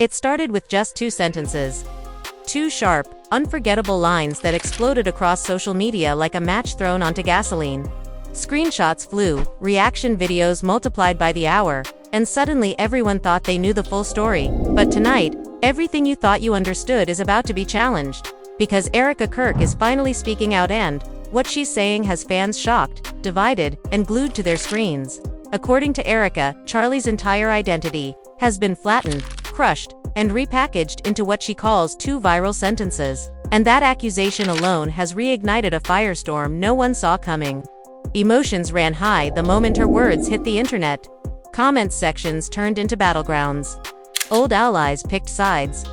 It started with just 2 sentences. 2 sharp, unforgettable lines that exploded across social media like a match thrown onto gasoline. Screenshots flew, reaction videos multiplied by the hour, and suddenly everyone thought they knew the full story. But tonight, everything you thought you understood is about to be challenged. Because Erika Kirk is finally speaking out, and what she's saying has fans shocked, divided, and glued to their screens. According to Erika, Charlie's entire identity has been flattened, crushed, and repackaged into what she calls 2 viral sentences. And that accusation alone has reignited a firestorm no one saw coming. Emotions ran high the moment her words hit the internet. Comment sections turned into battlegrounds. Old allies picked sides.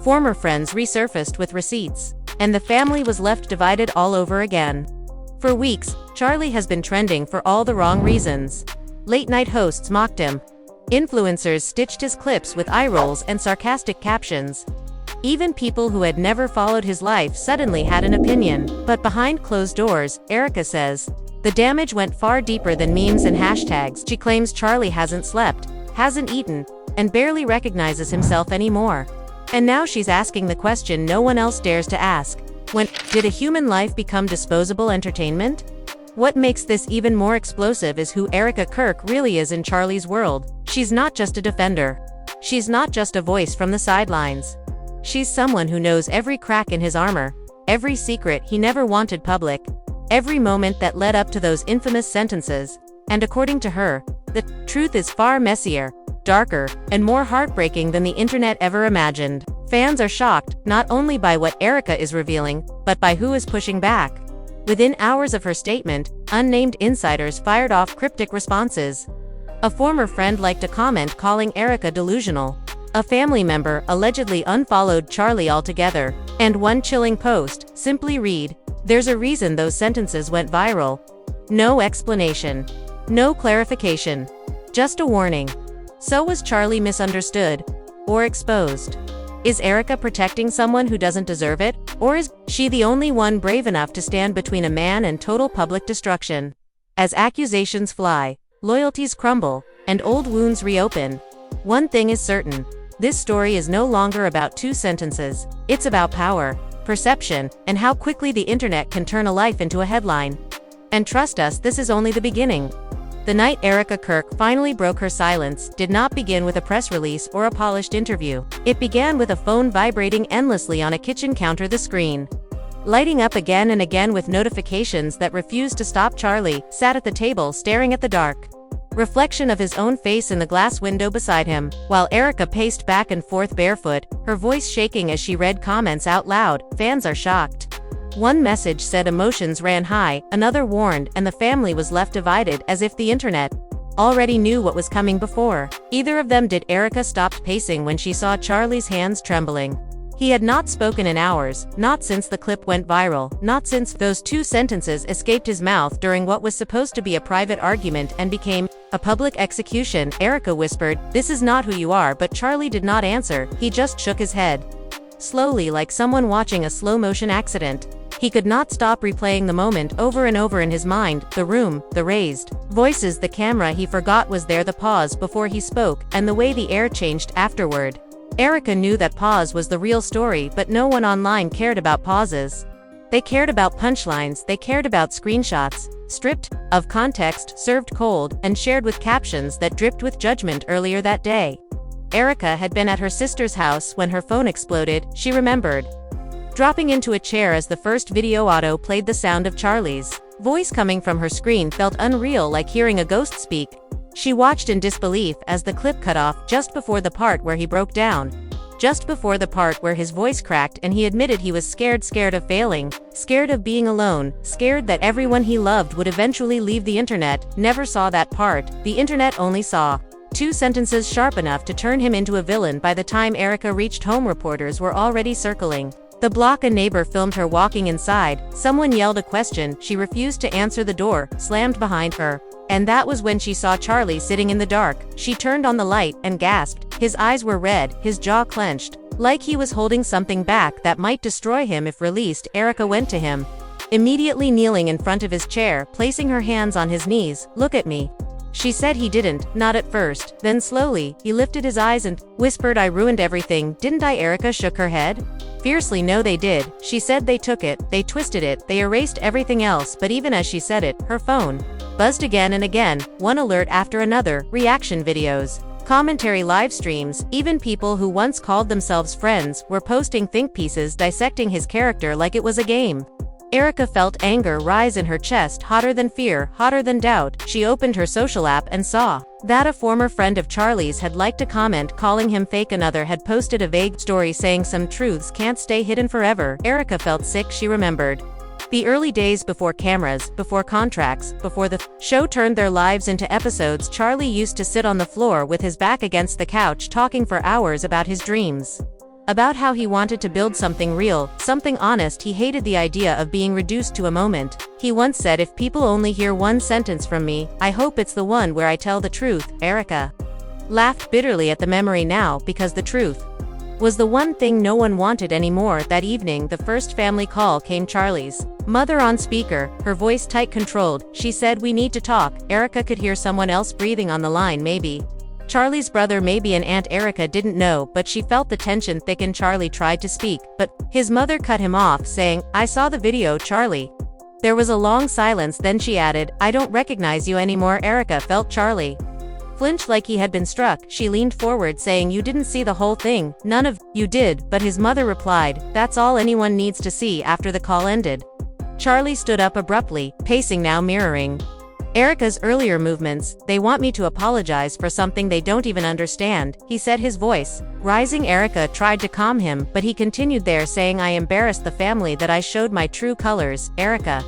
Former friends resurfaced with receipts. And the family was left divided all over again. For weeks, Charlie has been trending for all the wrong reasons. Late-night hosts mocked him. Influencers stitched his clips with eye rolls and sarcastic captions. Even people who had never followed his life suddenly had an opinion. But behind closed doors, Erika says, the damage went far deeper than memes and hashtags. She claims Charlie hasn't slept, hasn't eaten, and barely recognizes himself anymore. And now she's asking the question no one else dares to ask. When did a human life become disposable entertainment? What makes this even more explosive is who Erika Kirk really is in Charlie's world. She's not just a defender. She's not just a voice from the sidelines. She's someone who knows every crack in his armor, every secret he never wanted public, every moment that led up to those infamous sentences. And according to her, the truth is far messier, darker, and more heartbreaking than the internet ever imagined. Fans are shocked, not only by what Erika is revealing, but by who is pushing back. Within hours of her statement, unnamed insiders fired off cryptic responses. A former friend liked a comment calling Erika delusional. A family member allegedly unfollowed Charlie altogether. And one chilling post, simply read, "There's a reason those sentences went viral." No explanation. No clarification. Just a warning. So was Charlie misunderstood? Or exposed? Is Erika protecting someone who doesn't deserve it? Or is she the only one brave enough to stand between a man and total public destruction? As accusations fly, loyalties crumble, and old wounds reopen, one thing is certain. This story is no longer about 2 sentences. It's about power, perception, and how quickly the internet can turn a life into a headline. And trust us, this is only the beginning. The night Erika Kirk finally broke her silence did not begin with a press release or a polished interview. It began with a phone vibrating endlessly on a kitchen counter, the screen lighting up again and again with notifications that refused to stop. Charlie sat at the table staring at the dark reflection of his own face in the glass window beside him, while Erika paced back and forth barefoot, her voice shaking as she read comments out loud. Fans are shocked. One message said emotions ran high, another warned, and the family was left divided as if the internet already knew what was coming before either of them did. Erika stopped pacing when she saw Charlie's hands trembling. He had not spoken in hours, not since the clip went viral, not since those 2 sentences escaped his mouth during what was supposed to be a private argument and became a public execution. Erika whispered, "This is not who you are," but Charlie did not answer. He just shook his head. Slowly, like someone watching a slow-motion accident. He could not stop replaying the moment over and over in his mind, the room, the raised voices, the camera he forgot was there, the pause before he spoke, and the way the air changed afterward. Erika knew that pause was the real story, but no one online cared about pauses. They cared about punchlines, they cared about screenshots, stripped of context, served cold, and shared with captions that dripped with judgment. Earlier that day, Erika had been at her sister's house when her phone exploded, she remembered. Dropping into a chair as the first video auto played, the sound of Charlie's voice coming from her screen felt unreal, like hearing a ghost speak. She watched in disbelief as the clip cut off just before the part where he broke down. Just before the part where his voice cracked and he admitted he was scared of failing, scared of being alone, scared that everyone he loved would eventually leave the internet. Never saw that part. The internet only saw 2 sentences sharp enough to turn him into a villain. By the time Erika reached home, reporters were already circling the block. A neighbor filmed her walking inside. Someone yelled a question. She refused to answer. The door slammed behind her. And that was when she saw Charlie sitting in the dark. She turned on the light and gasped. His eyes were red, his jaw clenched, like he was holding something back that might destroy him if released. Erika went to him, immediately kneeling in front of his chair, placing her hands on his knees. "Look at me," She said he didn't, not at first. Then slowly, he lifted his eyes and whispered, I ruined everything, didn't I? Erika shook her head. Fiercely, no they did. She said they took it, they twisted it, they erased everything else. But even as she said it, her phone buzzed again and again, one alert after another, reaction videos, commentary live streams, even people who once called themselves friends were posting think pieces dissecting his character like it was a game. Erika felt anger rise in her chest, hotter than fear, hotter than doubt. She opened her social app and saw that a former friend of Charlie's had liked a comment calling him fake. Another had posted a vague story saying some truths can't stay hidden forever. Erika felt sick. She remembered the early days before cameras, before contracts, before the show turned their lives into episodes. Charlie used to sit on the floor with his back against the couch talking for hours about his dreams, about how he wanted to build something real, something honest. He hated the idea of being reduced to a moment. He once said, if people only hear one sentence from me, I hope it's the one where I tell the truth. Erika laughed bitterly at the memory now, because the truth was the one thing no one wanted anymore. That evening, the first family call came. Charlie's mother on speaker, her voice tight controlled. She said, we need to talk. Erika could hear someone else breathing on the line. Maybe Charlie's brother, maybe an aunt. Erika didn't know, but she felt the tension thicken. Charlie tried to speak, but his mother cut him off, saying, I saw the video, Charlie. There was a long silence, then she added, I don't recognize you anymore. Erika felt Charlie flinch like he had been struck. She leaned forward, saying, you didn't see the whole thing. None of you did. But his mother replied, that's all anyone needs to see. After the call ended, Charlie stood up abruptly, pacing now, mirroring Erika's earlier movements. They want me to apologize for something they don't even understand, he said, his voice rising. Erika tried to calm him, but he continued there, saying, I embarrassed the family, that I showed my true colors. Erika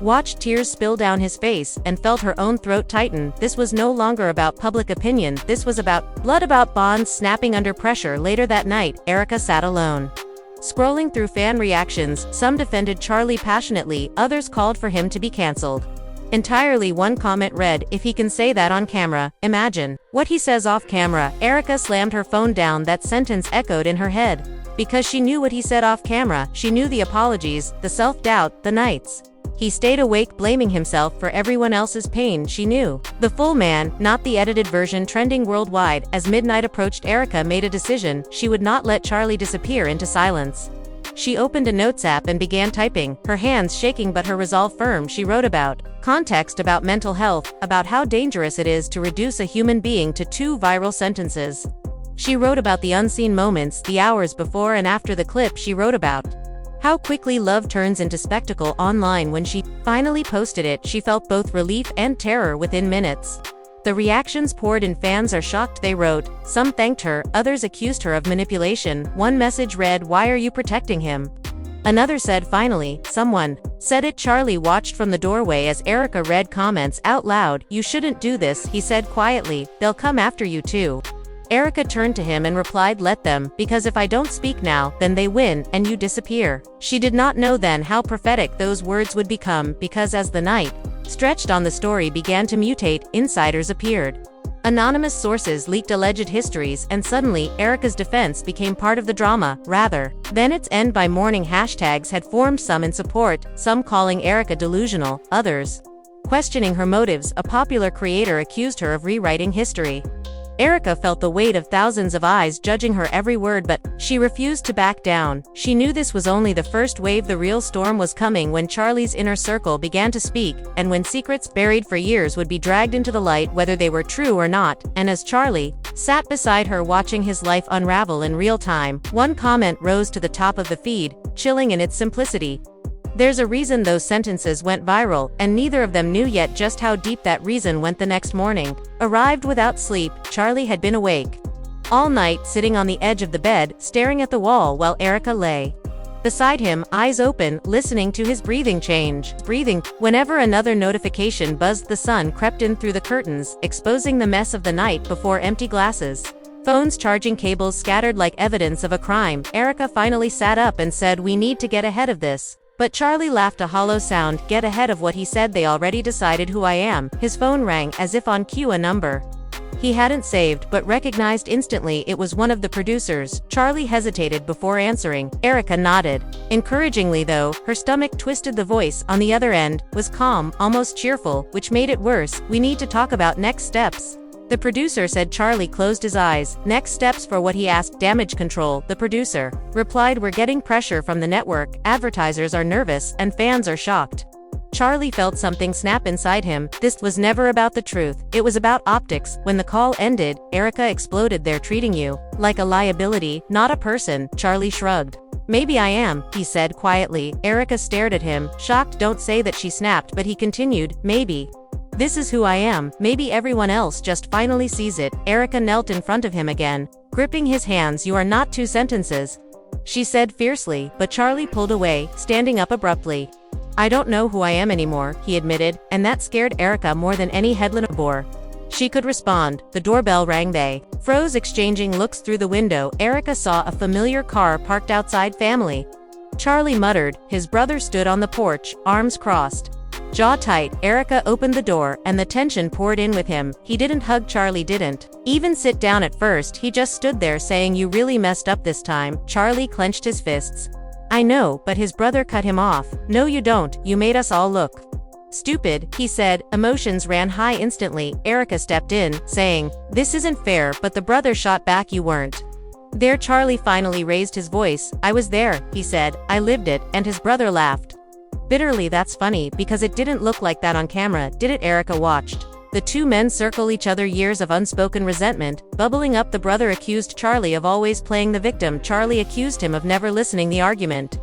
watched tears spill down his face and felt her own throat tighten. This was no longer about public opinion, this was about blood, about bonds snapping under pressure. Later that night, Erika sat alone, scrolling through fan reactions. Some defended Charlie passionately, others called for him to be cancelled entirely. One comment read, if he can say that on camera, imagine what he says off camera. Erika slammed her phone down. That sentence echoed in her head, because she knew what he said off camera. She knew the apologies, the self-doubt, the nights he stayed awake blaming himself for everyone else's pain. She knew the full man, not the edited version trending worldwide. As midnight approached, Erika made a decision. She would not let Charlie disappear into silence. She opened a notes app and began typing, her hands shaking but her resolve firm. She wrote about context, about mental health, about how dangerous it is to reduce a human being to 2 viral sentences. She wrote about the unseen moments, the hours before and after the clip. She wrote about how quickly love turns into spectacle online. When she finally posted it, she felt both relief and terror within minutes. The reactions poured in. Fans are shocked, they wrote. Some thanked her, others accused her of manipulation. One message read, why are you protecting him? Another said, finally, someone said it. Charlie watched from the doorway as Erika read comments out loud. You shouldn't do this, he said quietly. They'll come after you too. Erika turned to him and replied, let them, because if I don't speak now, then they win, and you disappear. She did not know then how prophetic those words would become, because as the night stretched on, the story began to mutate. Insiders appeared. Anonymous sources leaked alleged histories, and suddenly, Erika's defense became part of the drama, rather than its end. By morning, hashtags had formed, some in support, some calling Erika delusional, others questioning her motives. A popular creator accused her of rewriting history. Erika felt the weight of thousands of eyes judging her every word, but she refused to back down. She knew this was only the first wave. The real storm was coming, when Charlie's inner circle began to speak, and when secrets buried for years would be dragged into the light, whether they were true or not. And as Charlie sat beside her watching his life unravel in real time, one comment rose to the top of the feed, chilling in its simplicity. There's a reason those sentences went viral, and neither of them knew yet just how deep that reason went. The next morning arrived without sleep. Charlie had been awake all night, sitting on the edge of the bed, staring at the wall, while Erika lay beside him, eyes open, listening to his breathing change. Whenever another notification buzzed, the sun crept in through the curtains, exposing the mess of the night before. Empty glasses, phones, charging cables scattered like evidence of a crime. Erika finally sat up and said, we need to get ahead of this. But Charlie laughed, a hollow sound. Get ahead of what? He said. They already decided who I am. His phone rang, as if on cue. A number he hadn't saved but recognized instantly it was one of the producers. Charlie hesitated before answering. Erika nodded. Encouragingly though, her stomach twisted. The voice on the other end was calm, almost cheerful, which made it worse. "We need to talk about next steps," the producer said. Charlie closed his eyes. "Next steps for what?" he asked. "Damage control," the producer replied. "We're getting pressure from the network, advertisers are nervous, and fans are shocked." Charlie felt something snap inside him. This was never about the truth, it was about optics. When the call ended, Erika exploded. "They're treating you like a liability, not a person." Charlie shrugged. "Maybe I am," he said quietly. Erika stared at him, shocked. "Don't say that," she snapped, but he continued, "Maybe this is who I am. Maybe everyone else just finally sees it." Erika knelt in front of him again, gripping his hands. "You are not two sentences," she said fiercely, but Charlie pulled away, standing up abruptly. "I don't know who I am anymore," he admitted, and that scared Erika more than any headline bore. She could respond. The doorbell rang. They froze, exchanging looks through the window. Erika saw a familiar car parked outside. "Family," Charlie muttered. His brother stood on the porch, arms crossed, jaw tight. Erika opened the door, and the tension poured in with him. He didn't hug. Charlie didn't even sit down at first. He just stood there saying, "You really messed up this time." Charlie clenched his fists. "I know," but his brother cut him off. "No you don't, you made us all look stupid," he said. Emotions ran high instantly. Erika stepped in, saying, "This isn't fair," but the brother shot back, "You weren't there." Charlie finally raised his voice. "I was there," he said. "I lived it," and his brother laughed bitterly. "That's funny, because it didn't look like that on camera, did it?" Erika watched the two men circle each other, years of unspoken resentment bubbling up. The brother accused Charlie of always playing the victim. Charlie accused him of never listening. The argument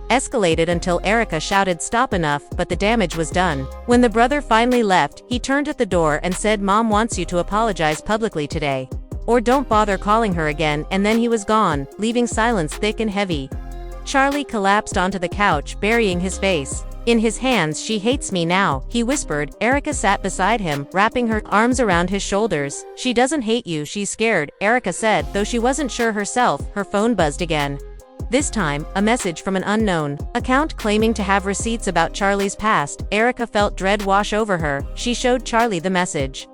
escalated until Erika shouted, "Stop, enough," but the damage was done. When the brother finally left, he turned at the door and said, "Mom wants you to apologize publicly today, or don't bother calling her again," and then he was gone, leaving silence thick and heavy. Charlie collapsed onto the couch, burying his face in his hands. "She hates me now," he whispered. Erika sat beside him, wrapping her arms around his shoulders. "She doesn't hate you, she's scared," Erika said, though she wasn't sure herself. Her phone buzzed again. This time, a message from an unknown account claiming to have receipts about Charlie's past. Erika felt dread wash over her. She showed Charlie the message.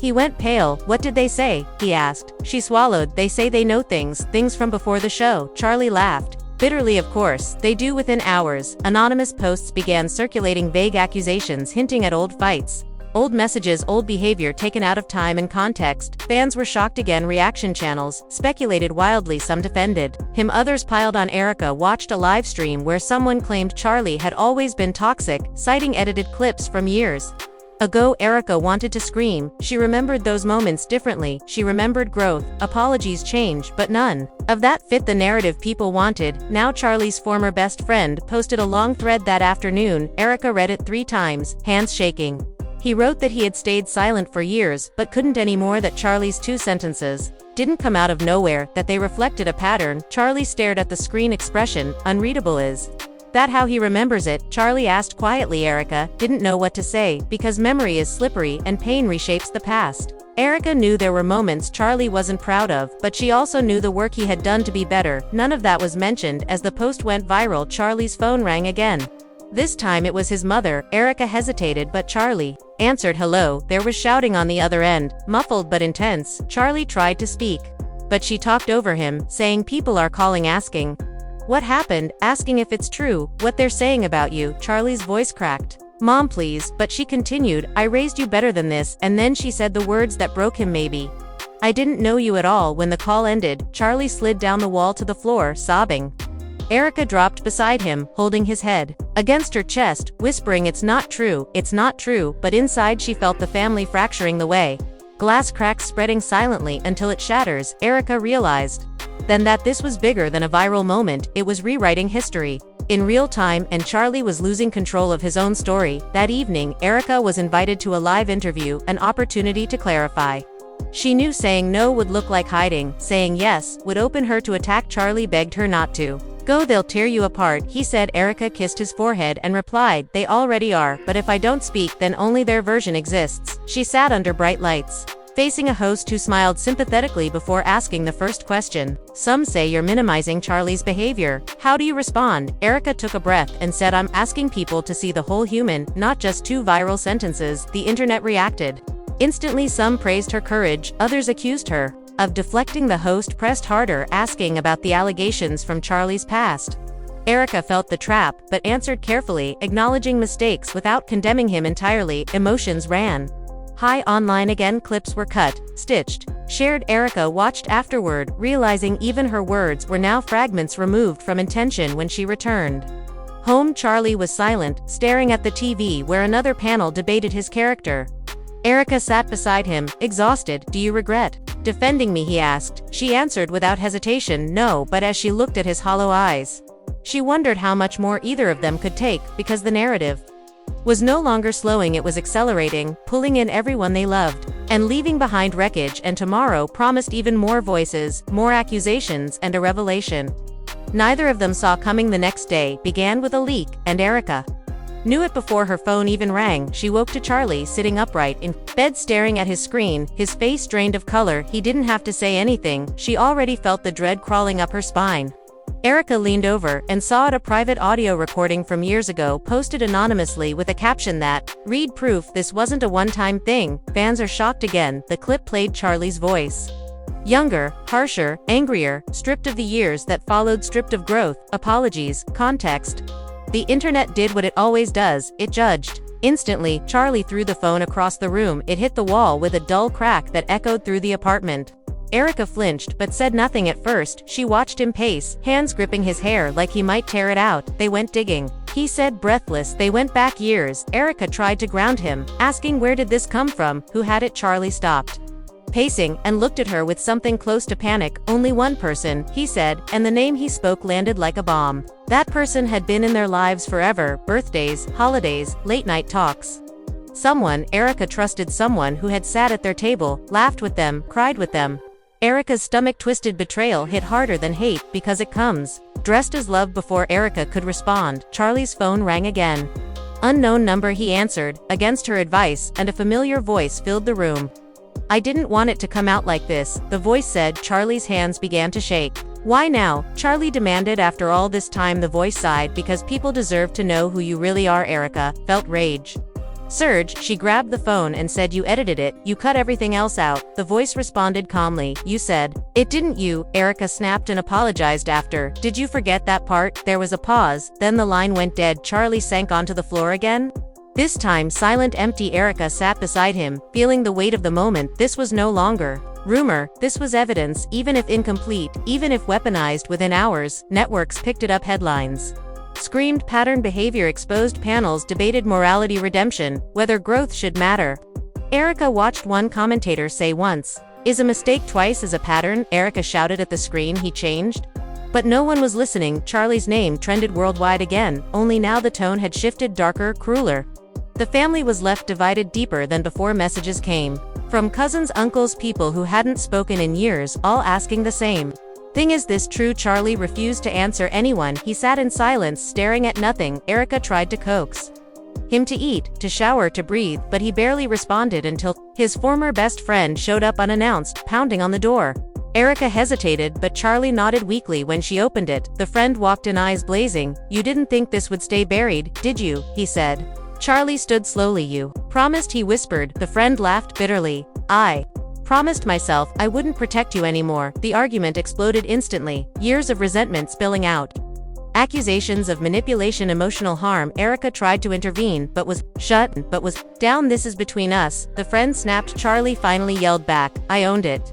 He went pale. "What did they say?" he asked. She swallowed. "They say they know things from before the show." Charlie laughed bitterly. "Of course, they do." Within hours, anonymous posts began circulating, vague accusations hinting at old fights, old messages, old behavior taken out of time and context. Fans were shocked again. Reaction channels speculated wildly. Some defended him, others piled on. Erika watched a live stream where someone claimed Charlie had always been toxic, citing edited clips from years ago. Erika wanted to scream. She remembered those moments differently. She remembered growth, apologies, change, but none of that fit the narrative people wanted. Now Charlie's former best friend posted a long thread that afternoon. Erika read it 3 times, hands shaking. He wrote that he had stayed silent for years, but couldn't anymore, that Charlie's 2 sentences didn't come out of nowhere, that they reflected a pattern. Charlie stared at the screen, expression unreadable. "Is that how he remembers it?" Charlie asked quietly. Erika didn't know what to say, because memory is slippery and pain reshapes the past. Erika knew there were moments Charlie wasn't proud of, but she also knew the work he had done to be better. None of that was mentioned. As the post went viral, Charlie's phone rang again. This time it was his mother. Erika hesitated, but Charlie answered. "Hello." There was shouting on the other end, muffled but intense. Charlie tried to speak, but she talked over him, saying, "People are calling, asking what happened, asking if it's true, what they're saying about you." Charlie's voice cracked. "Mom, please," but she continued, "I raised you better than this," and then she said the words that broke him, "Maybe I didn't know you at all." When the call ended, Charlie slid down the wall to the floor, sobbing. Erika dropped beside him, holding his head against her chest, whispering, "It's not true, it's not true," but inside she felt the family fracturing the way glass cracks spreading silently until it shatters. Erika realized then that this was bigger than a viral moment. It was rewriting history in real time, and Charlie was losing control of his own story. That evening, Erika was invited to a live interview, an opportunity to clarify. She knew saying no would look like hiding, saying yes would open her to attack. Charlie begged her not to go. "They'll tear you apart," he said. Erika kissed his forehead and replied, "They already are, but if I don't speak, then only their version exists." She sat under bright lights, facing a host who smiled sympathetically before asking the first question. "Some say you're minimizing Charlie's behavior. How do you respond?" Erika took a breath and said, "I'm asking people to see the whole human, not just 2 viral sentences." The internet reacted. Instantly some praised her courage, others accused her of deflecting. The host pressed harder, asking about the allegations from Charlie's past. Erika felt the trap, but answered carefully, acknowledging mistakes without condemning him entirely. Emotions ran high online again. Clips were cut, stitched, shared. Erika watched afterward, realizing even her words were now fragments removed from intention. When she returned home, Charlie was silent, staring at the TV where another panel debated his character. Erika sat beside him, exhausted. "Do you regret defending me?" he asked. She answered without hesitation, "No," but as she looked at his hollow eyes, she wondered how much more either of them could take, because the narrative was no longer slowing, it was accelerating, pulling in everyone they loved, and leaving behind wreckage. And tomorrow promised even more voices, more accusations, and a revelation neither of them saw coming. The next day began with a leak, and Erika knew it before her phone even rang. She woke to Charlie sitting upright in bed, staring at his screen, his face drained of color. He didn't have to say anything, she already felt the dread crawling up her spine. Erika leaned over and saw it, a private audio recording from years ago, posted anonymously with a caption that read, "Proof this wasn't a one-time thing, fans are shocked again." The clip played Charlie's voice. Younger, harsher, angrier, stripped of the years that followed, stripped of growth, apologies, context. The internet did what it always does, it judged. Instantly, Charlie threw the phone across the room. It hit the wall with a dull crack that echoed through the apartment. Erika flinched, but said nothing at first. She watched him pace, hands gripping his hair like he might tear it out. "They went digging," he said, breathless. "They went back years." Erika tried to ground him, asking where did this come from, who had it. Charlie stopped pacing and looked at her with something close to panic. "Only one person," he said, and the name he spoke landed like a bomb. That person had been in their lives forever, birthdays, holidays, late-night talks. Someone, Erika trusted, someone who had sat at their table, laughed with them, cried with them. Erika's stomach twisted. Betrayal hit harder than hate, because it comes dressed as love. Before Erika could respond, Charlie's phone rang again. Unknown number, he answered, against her advice, and a familiar voice filled the room. "I didn't want it to come out like this," the voice said. Charlie's hands began to shake. "Why now?" Charlie demanded. "After all this time," the voice sighed, "because people deserve to know who you really are." Erika felt rage surge. She grabbed the phone and said, "You edited it, you cut everything else out." The voice responded calmly, "You said it, didn't you?" Erika snapped and apologized after. "Did you forget that part?" There was a pause, then the line went dead. Charlie sank onto the floor again. This time silent, empty. Erika sat beside him, feeling the weight of the moment. This was no longer rumor, this was evidence, even if incomplete, even if weaponized. Within hours, networks picked it up, headlines screamed pattern behavior, exposed panels debated morality, redemption, whether growth should matter. Erika watched one commentator say once, "Is a mistake twice as a pattern?" Erika shouted at the screen, "He changed?" But no one was listening. Charlie's name trended worldwide again, only now the tone had shifted, darker, crueler. The family was left divided, deeper than before. Messages came from cousins, uncles, people who hadn't spoken in years, all asking the same thing: is this true? Charlie refused to answer anyone. He sat in silence, staring at nothing. Erika tried to coax him to eat, to shower, to breathe, but he barely responded until his former best friend showed up unannounced, pounding on the door. Erika hesitated, but Charlie nodded weakly when she opened it. The friend walked in, eyes blazing. "You didn't think this would stay buried, did you?" he said. Charlie stood slowly. "You promised," he whispered. The friend laughed bitterly. "I promised myself I wouldn't protect you anymore." The argument exploded instantly, years of resentment spilling out. Accusations of manipulation, emotional harm. Erika tried to intervene, but was down. "This is between us," the friend snapped. Charlie finally yelled back, "I owned it.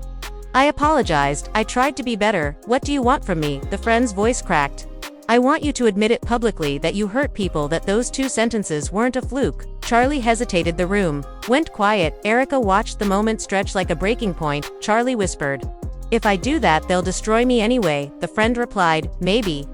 I apologized. I tried to be better. What do you want from me?" The friend's voice cracked. "I want you to admit it publicly, that you hurt people, that those 2 sentences weren't a fluke." Charlie hesitated. The room went quiet. Erika watched the moment stretch like a breaking point. Charlie whispered, "If I do that, they'll destroy me anyway." The friend replied, "Maybe.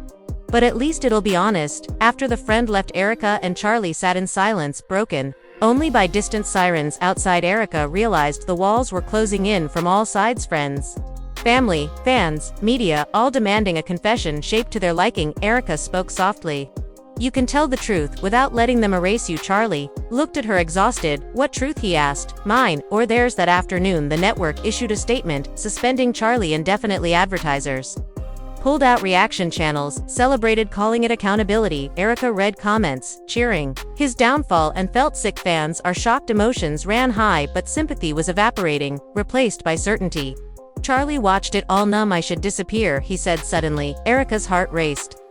But at least it'll be honest." After the friend left, Erika and Charlie sat in silence, broken only by distant sirens outside. Erika realized the walls were closing in from all sides: friends, family, fans, media, all demanding a confession shaped to their liking. Erika spoke softly. "You can tell the truth without letting them erase you." Charlie looked at her, exhausted. "What truth?" he asked. "Mine, or theirs?" That afternoon, the network issued a statement, suspending Charlie indefinitely. Advertisers pulled out reaction channels, celebrated calling it accountability. Erika read comments, cheering his downfall and felt sick. Fans are shocked. Emotions ran high, but sympathy was evaporating, replaced by certainty. Charlie watched it all. Numb. I should disappear, he said suddenly. Erika's heart raced.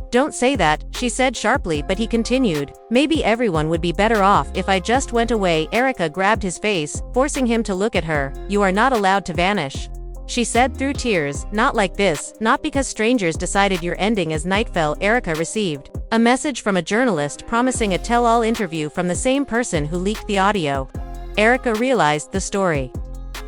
Don't say that, she said sharply, but he continued. Maybe everyone would be better off if I just went away. Erika grabbed his face, forcing him to look at her. You are not allowed to vanish, she said through tears. Not like this, not because strangers decided your ending. As night fell, Erika received a message from a journalist promising a tell-all interview from the same person who leaked the audio. Erika realized the story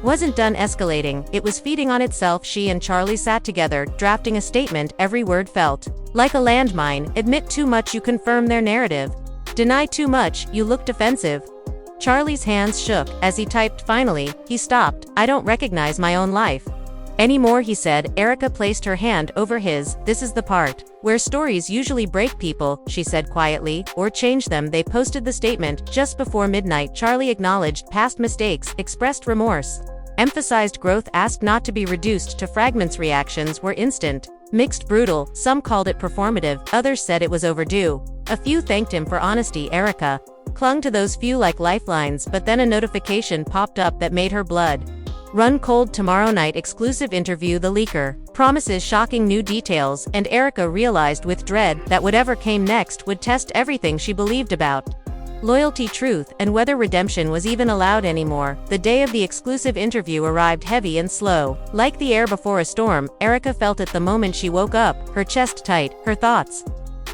wasn't done escalating, it was feeding on itself. She and Charlie sat together, drafting a statement. Every word felt like a landmine. Admit too much, you confirm their narrative. Deny too much, you look defensive. Charlie's hands shook. As he typed. Finally, he stopped. I don't recognize my own life anymore, he said. Erika placed her hand over his. This is the part where stories usually break people, she said quietly, or change them. They posted the statement just before midnight. Charlie acknowledged past mistakes, expressed remorse, emphasized growth, asked not to be reduced to fragments. Reactions were instant, mixed, brutal. Some called it performative, others said it was overdue. A few thanked him for honesty. Erika clung to those few like lifelines, but then a notification popped up that made her blood run cold. Tomorrow night exclusive interview. The leaker promises shocking new details, and Erika realized with dread that whatever came next would test everything she believed about loyalty, truth, and whether redemption was even allowed anymore. The day of the exclusive interview arrived heavy and slow. Like the air before a storm, Erika felt it the moment she woke up, her chest tight, her thoughts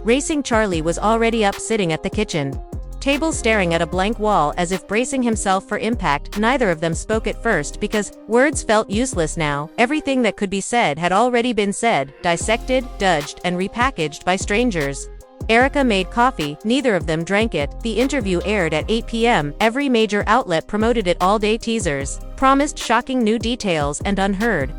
racing. Charlie was already up, sitting at the kitchen table, staring at a blank wall as if bracing himself for impact. Neither of them spoke at first because words felt useless now. Everything that could be said had already been said, dissected, judged, and repackaged by strangers. Erika made coffee, neither of them drank it. The interview aired at 8 p.m. Every major outlet promoted it all day. Teasers promised shocking new details, and unheard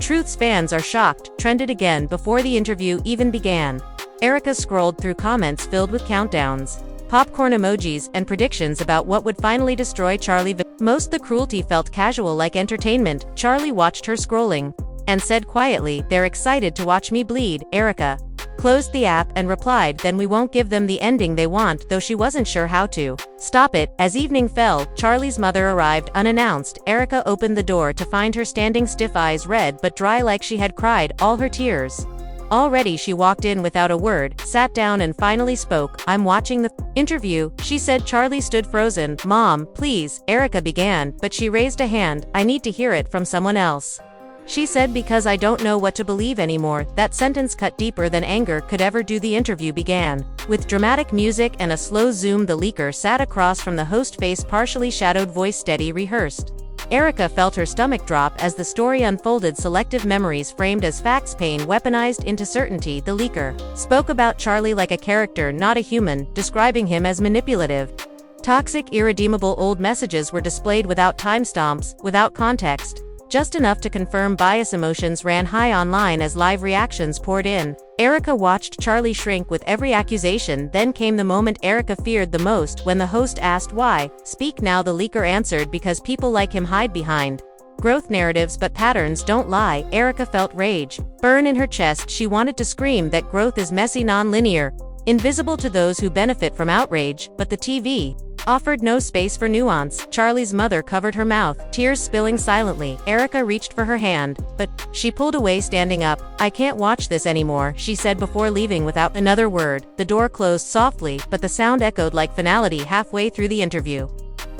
truths. Fans are shocked trended again before the interview even began. Erika scrolled through comments filled with countdowns, popcorn emojis, and predictions about what would finally destroy Charlie. Most the cruelty felt casual, like entertainment. Charlie watched her scrolling and said quietly, "They're excited to watch me bleed." Erika closed the app and replied, "Then we won't give them the ending they want," though she wasn't sure how to stop it. As evening fell, Charlie's mother arrived unannounced. Erika opened the door to find her standing stiff, eyes red but dry, like she had cried all her tears already. She walked in without a word, sat down, and finally spoke. "I'm watching the interview," she said. Charlie stood frozen. "Mom, please," Erika began, but she raised a hand. "I need to hear it from someone else," she said, "because I don't know what to believe anymore." That sentence cut deeper than anger could ever do. The interview began with dramatic music and a slow zoom. The leaker sat across from the host, face partially shadowed, voice steady, rehearsed. Erika felt her stomach drop as the story unfolded. Selective memories framed as facts, pain weaponized into certainty. The leaker spoke about Charlie like a character, not a human, describing him as manipulative, toxic, irredeemable. Old messages were displayed without timestamps, without context, just enough to confirm bias. Emotions ran high online as live reactions poured in. Erika watched Charlie shrink with every accusation. Then came the moment Erika feared the most, when the host asked why. "Speak now," the leaker answered, "because people like him hide behind growth narratives, but patterns don't lie." Erika felt rage burn in her chest. She wanted to scream that growth is messy, non-linear, invisible to those who benefit from outrage, but the TV offered no space for nuance. Charlie's mother covered her mouth, tears spilling silently. Erika reached for her hand, but she pulled away, standing up. "I can't watch this anymore," she said before leaving without another word. The door closed softly, but the sound echoed like finality halfway through the interview.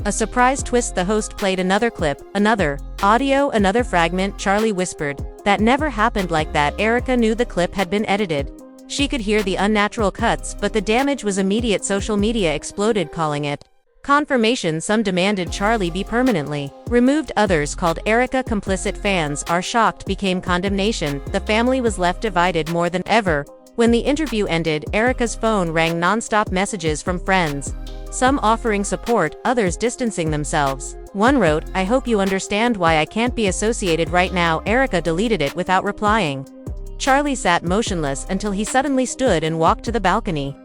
A surprise twist. The host played another clip, another audio, another fragment. Charlie whispered, "That never happened like that." Erika knew the clip had been edited. She could hear the unnatural cuts, but the damage was immediate. Social media exploded, calling it confirmation. Some demanded Charlie be permanently removed. Others called Erika complicit. Fans are shocked became condemnation. The family was left divided more than ever. When the interview ended, Erika's phone rang, non-stop messages from friends, some offering support, others distancing themselves. One wrote, "I hope you understand why I can't be associated right now." Erika deleted it without replying. Charlie sat motionless until he suddenly stood and walked to the balcony.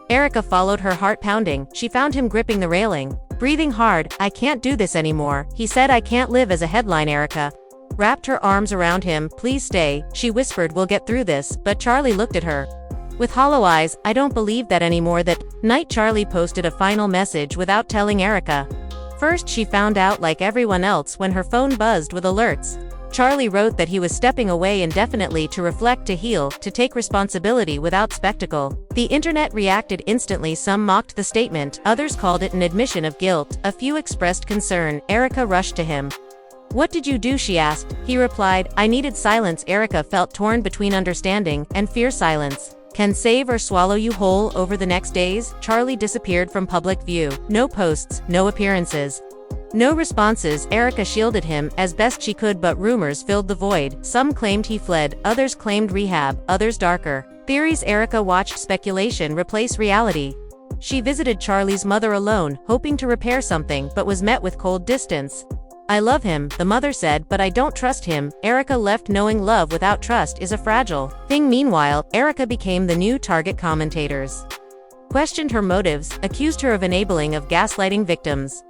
Erika followed, her heart pounding. She found him gripping the railing, breathing hard. "I can't do this anymore," he said. "I can't live as a headline." Erika wrapped her arms around him. "Please stay," she whispered. "We'll get through this." But Charlie looked at her with hollow eyes. "I don't believe that anymore." That night Charlie posted a final message without telling Erika. First she found out like everyone else when her phone buzzed with alerts. Charlie wrote that he was stepping away indefinitely to reflect, to heal, to take responsibility without spectacle. The internet reacted instantly. Some mocked the statement, others called it an admission of guilt, a few expressed concern. Erika rushed to him. "What did you do?" she asked. He replied, "I needed silence." Erika felt torn between understanding and fear. Silence can save or swallow you whole. Over the next days, Charlie disappeared from public view. No posts, no appearances, no responses. Erika shielded him as best she could, but rumors filled the void. Some claimed he fled, others claimed rehab, others darker theories. Erika watched speculation replace reality. She visited Charlie's mother alone, hoping to repair something, but was met with cold distance. "I love him," the mother said, "but I don't trust him." Erika left knowing love without trust is a fragile thing. Meanwhile, Erika became the new target. Commentators questioned her motives, accused her of enabling of gaslighting victims.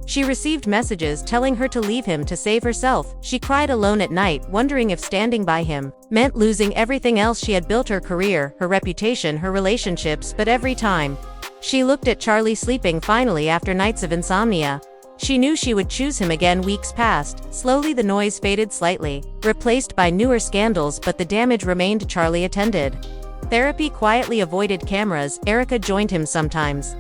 She received messages telling her to leave him to save herself. She cried alone at night, wondering if standing by him meant losing everything else she had built: her career, her reputation, her relationships. But every time she looked at Charlie sleeping finally after nights of insomnia, she knew she would choose him again. Weeks passed. Slowly the noise faded slightly, replaced by newer scandals, but the damage remained. Charlie attended therapy, quietly avoided cameras. Erika joined him sometimes,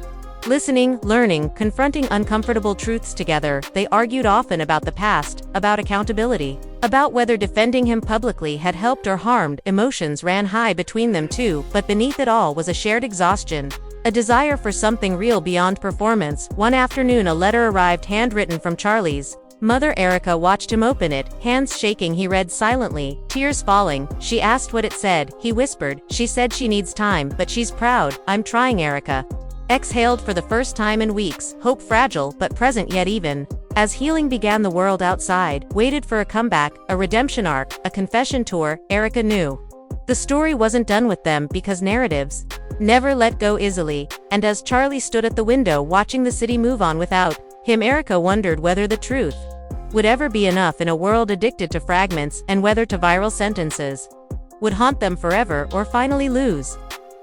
listening, learning, confronting uncomfortable truths together. They argued often about the past, about accountability, about whether defending him publicly had helped or harmed. Emotions ran high between them too, but beneath it all was a shared exhaustion, a desire for something real beyond performance. One afternoon a letter arrived, handwritten from Charlie's mother. Erika watched him open it, hands shaking. He read silently, tears falling. She asked what it said. He whispered, "She said she needs time, but she's proud." "I'm trying." Erika exhaled for the first time in weeks, hope fragile but present yet. Even as healing began, the world outside waited for a comeback, a redemption arc, a confession tour. Erika knew the story wasn't done with them, because narratives never let go easily. And as Charlie stood at the window watching the city move on without him, Erika wondered whether the truth would ever be enough in a world addicted to fragments, and whether to viral sentences would haunt them forever or finally lose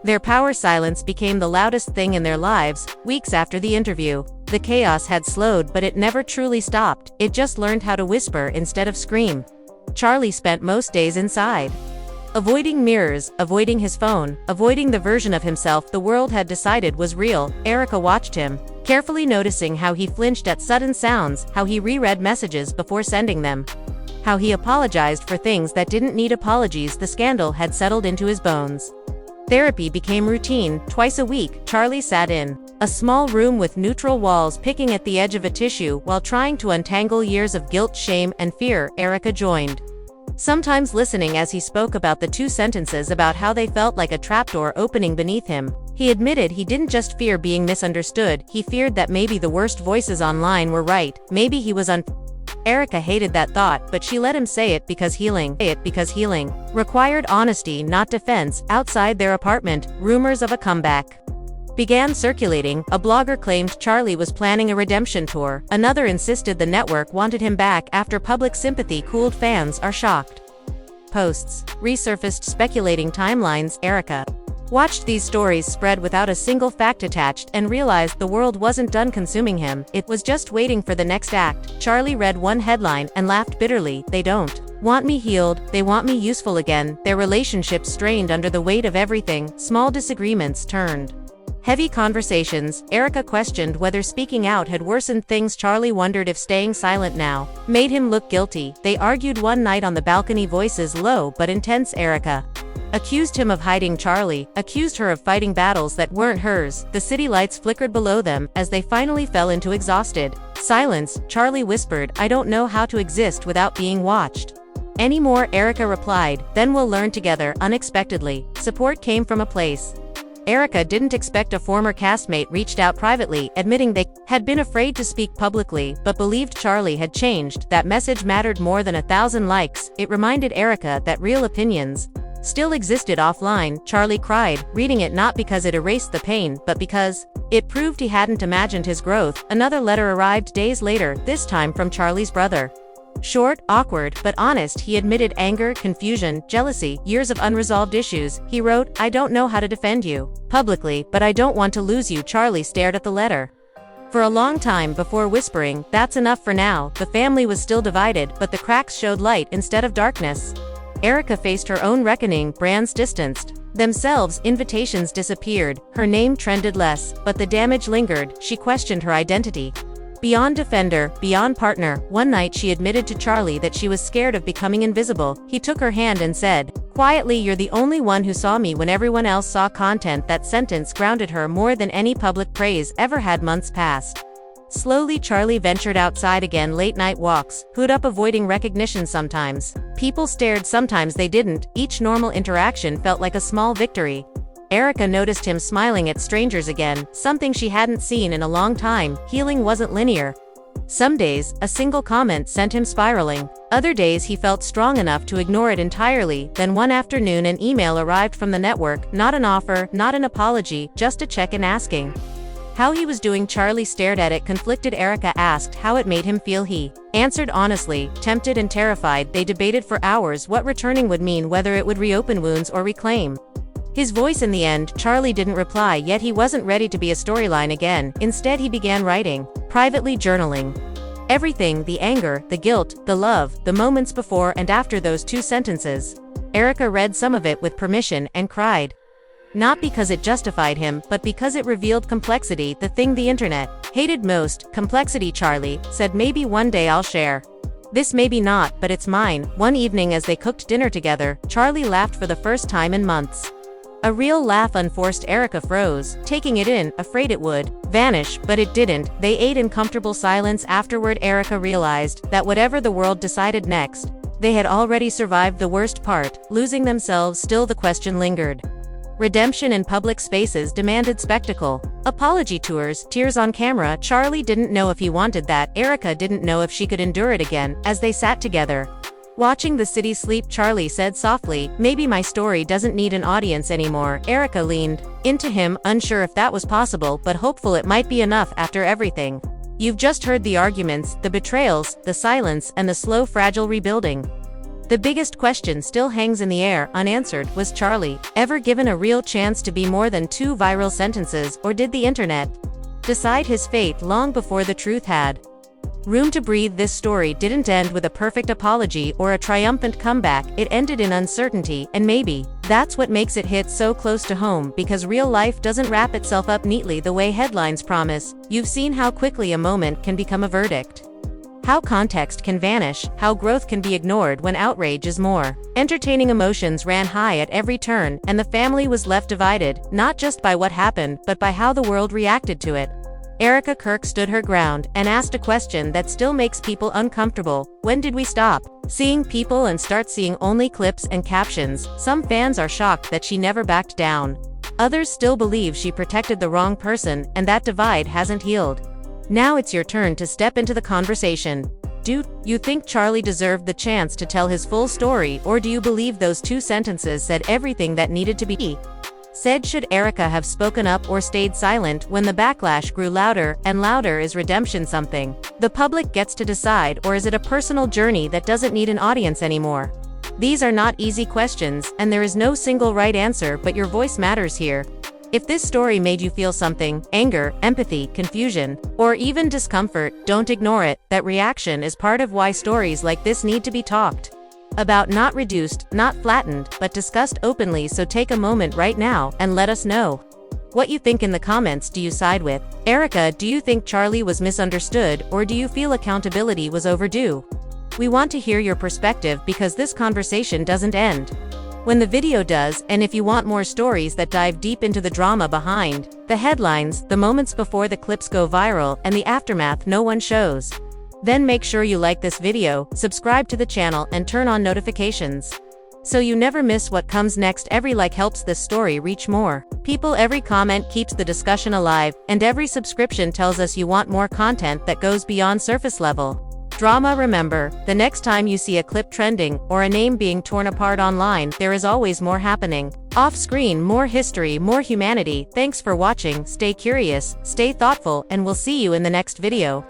their power. Silence became the loudest thing in their lives. Weeks after the interview, the chaos had slowed, but it never truly stopped. It just learned how to whisper instead of scream. Charlie spent most days inside, avoiding mirrors, avoiding his phone, avoiding the version of himself the world had decided was real. Erika watched him, carefully noticing how he flinched at sudden sounds, how he reread messages before sending them, how he apologized for things that didn't need apologies. The scandal had settled into his bones. Therapy became routine. Twice a week, Charlie sat in a small room with neutral walls, picking at the edge of a tissue while trying to untangle years of guilt, shame, and fear. Erika joined, sometimes listening as he spoke about the two sentences about how they felt like a trapdoor opening beneath him. He admitted he didn't just fear being misunderstood, he feared that maybe the worst voices online were right, maybe he was Erika hated that thought, but she let him say it because healing required honesty, not defense. Outside their apartment, rumors of a comeback began circulating. A blogger claimed Charlie was planning a redemption tour. Another insisted the network wanted him back after public sympathy cooled. Fans are shocked. Posts resurfaced speculating timelines. Erika watched these stories spread without a single fact attached and realized the world wasn't done consuming him, it was just waiting for the next act. Charlie read one headline and laughed bitterly. "They don't want me healed, they want me useful again." Their relationship strained under the weight of everything. Small disagreements turned heavy conversations. Erika questioned whether speaking out had worsened things. Charlie wondered if staying silent now made him look guilty. They argued one night on the balcony, voices low but intense. Erika accused him of hiding. Charlie accused her of fighting battles that weren't hers. The city lights flickered below them as they finally fell into exhausted silence. Charlie whispered, "I don't know how to exist without being watched anymore." Erika replied, "Then we'll learn together." Unexpectedly, support came from a place Erika didn't expect. A former castmate reached out privately, admitting they had been afraid to speak publicly, but believed Charlie had changed. That message mattered more than 1,000 likes. It reminded Erika that real opinions still existed offline. Charlie cried, reading it not because it erased the pain, but because it proved he hadn't imagined his growth. Another letter arrived days later, this time from Charlie's brother. Short, awkward, but honest, he admitted anger, confusion, jealousy, years of unresolved issues. He wrote, "I don't know how to defend you publicly, but I don't want to lose you." Charlie stared at the letter for a long time before whispering, "That's enough for now." The family was still divided, but the cracks showed light instead of darkness. Erika faced her own reckoning, brands distanced themselves, invitations disappeared, her name trended less, but the damage lingered. She questioned her identity. Beyond defender, beyond partner, one night she admitted to Charlie that she was scared of becoming invisible. He took her hand and said, quietly, "You're the only one who saw me when everyone else saw content." That sentence grounded her more than any public praise ever had. Months passed. Slowly Charlie ventured outside again, late-night walks, hood up, avoiding recognition. Sometimes people stared, sometimes they didn't. Each normal interaction felt like a small victory. Erika noticed him smiling at strangers again, something she hadn't seen in a long time. Healing wasn't linear. Some days, a single comment sent him spiraling. Other days he felt strong enough to ignore it entirely. Then one afternoon an email arrived from the network, not an offer, not an apology, just a check-in asking how he was doing. Charlie stared at it, conflicted. Erika asked how it made him feel. He answered honestly, tempted and terrified. They debated for hours what returning would mean, whether it would reopen wounds or reclaim his voice. In the end, Charlie didn't reply, yet he wasn't ready to be a storyline again. Instead he began writing, privately journaling everything, the anger, the guilt, the love, the moments before and after those 2 sentences. Erika read some of it with permission and cried. Not because it justified him, but because it revealed complexity, the thing the internet hated most. Complexity. Charlie said, "Maybe one day I'll share this, maybe not, but it's mine." One evening as they cooked dinner together, Charlie laughed for the first time in months. A real laugh, unforced. Erika froze, taking it in, afraid it would vanish, but it didn't. They ate in comfortable silence. Afterward, Erika realized that whatever the world decided next, they had already survived the worst part, losing themselves. Still the question lingered. Redemption in public spaces demanded spectacle. Apology tours, tears on camera. Charlie didn't know if he wanted that. Erika didn't know if she could endure it again. As they sat together, watching the city sleep, Charlie said softly, "Maybe my story doesn't need an audience anymore." Erika leaned into him, unsure if that was possible, but hopeful it might be enough. After everything you've just heard, the arguments, the betrayals, the silence, and the slow, fragile rebuilding, the biggest question still hangs in the air, unanswered. Was Charlie ever given a real chance to be more than 2 viral sentences, or did the internet decide his fate long before the truth had room to breathe? This story didn't end with a perfect apology or a triumphant comeback. It ended in uncertainty, and maybe that's what makes it hit so close to home, because real life doesn't wrap itself up neatly the way headlines promise. You've seen how quickly a moment can become a verdict, how context can vanish, how growth can be ignored when outrage is more entertaining. Emotions ran high at every turn, and the family was left divided, not just by what happened, but by how the world reacted to it. Erika Kirk stood her ground and asked a question that still makes people uncomfortable. When did we stop seeing people and start seeing only clips and captions? Some fans are shocked that she never backed down. Others still believe she protected the wrong person, and that divide hasn't healed. Now it's your turn to step into the conversation. Do you think Charlie deserved the chance to tell his full story, or do you believe those 2 sentences said everything that needed to be said? Should Erika have spoken up or stayed silent? When the backlash grew louder and louder, is redemption something the public gets to decide, or is it a personal journey that doesn't need an audience anymore? These are not easy questions, and there is no single right answer, but your voice matters here. If this story made you feel something, anger, empathy, confusion, or even discomfort, don't ignore it. That reaction is part of why stories like this need to be talked about, not reduced, not flattened, but discussed openly. So take a moment right now and let us know what you think in the comments. Do you side with Erika? Do you think Charlie was misunderstood, or do you feel accountability was overdue? We want to hear your perspective, because this conversation doesn't end when the video does. And if you want more stories that dive deep into the drama behind the headlines, the moments before the clips go viral, and the aftermath no one shows, then make sure you like this video, subscribe to the channel, and turn on notifications so you never miss what comes next. Every like helps this story reach more people, every comment keeps the discussion alive, and every subscription tells us you want more content that goes beyond surface level drama. Remember, the next time you see a clip trending or a name being torn apart online, there is always more happening off screen, more history, more humanity. Thanks for watching. Stay curious, stay thoughtful, and we'll see you in the next video.